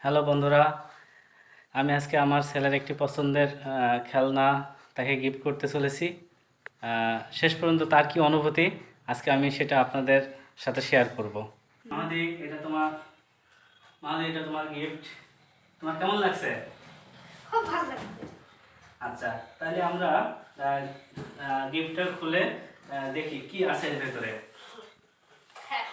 Hello বন্ধুরা, আমি আজকে আমার ছেলের একটি পছন্দের খেলনা তাকে গিফট করতে চলেছি। শেষ পর্যন্ত তার কি অনুভূতি আজকে আমি সেটা আপনাদের সাথে শেয়ার করব। মাহাদি, এটা তোমার গিফট। তোমার কেমন লাগছে? খুব ভালো লাগছে। আচ্ছা, তাহলে আমরা গিফটটা খুলে দেখি কি আছে এর ভেতরে। হ্যাঁ,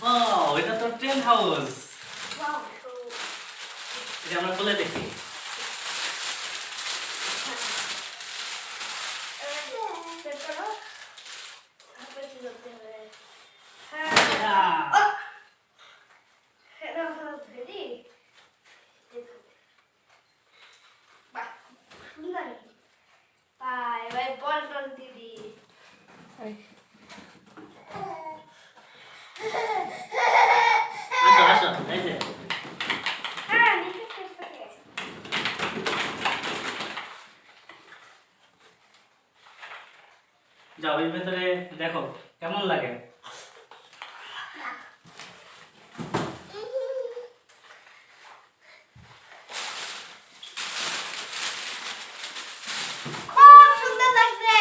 ও, এটা তো ট্রেন হাউস। ওয়াও, এটা আমরা খুলে দেখি। দিদি আসো আসো, এই যে হ্যাঁ নিচে শেষ হয়ে গেছে। যাও এর ভেতরে দেখো কেমন লাগে। খুব সুন্দর লাগছে।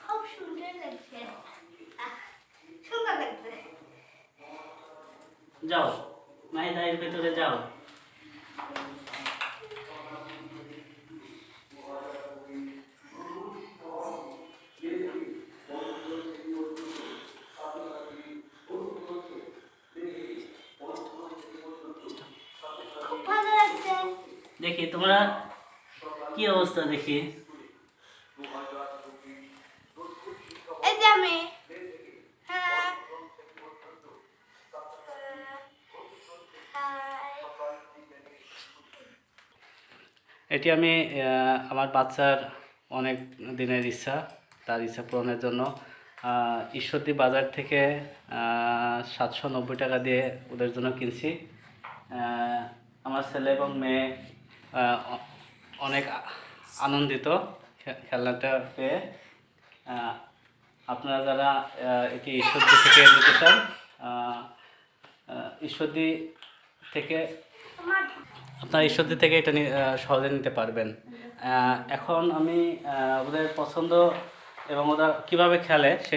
খুব সুন্দর লাগছে। সুন্দর লাগছে। যাও মাহিদা, এর ভেতরে যাও। খুব ভালো লাগছে। দেখি তোমরা কি অবস্থা দেখি। এই যে আমি হ্যাঁ এটি আমি আমার বাচ্চার অনেক দিনের ইচ্ছা, তার ইচ্ছা পূরণের জন্য ঈশ্বরদী বাজার থেকে 790 টাকা দিয়ে ওদের জন্য কিনছি। আমার ছেলে এবং মেয়ে অনেক আনন্দিত খেলনাটা পেয়ে। আপনারা যারা এটি ঈশ্বরদী থেকে নিতে চান, ঈশ্বরদী থেকে আপনার ঈশ্বরদী থেকে এটা সহজে নিতে পারবেন। এখন আমি ওদের পছন্দ এবং ওরা কীভাবে খেলে সে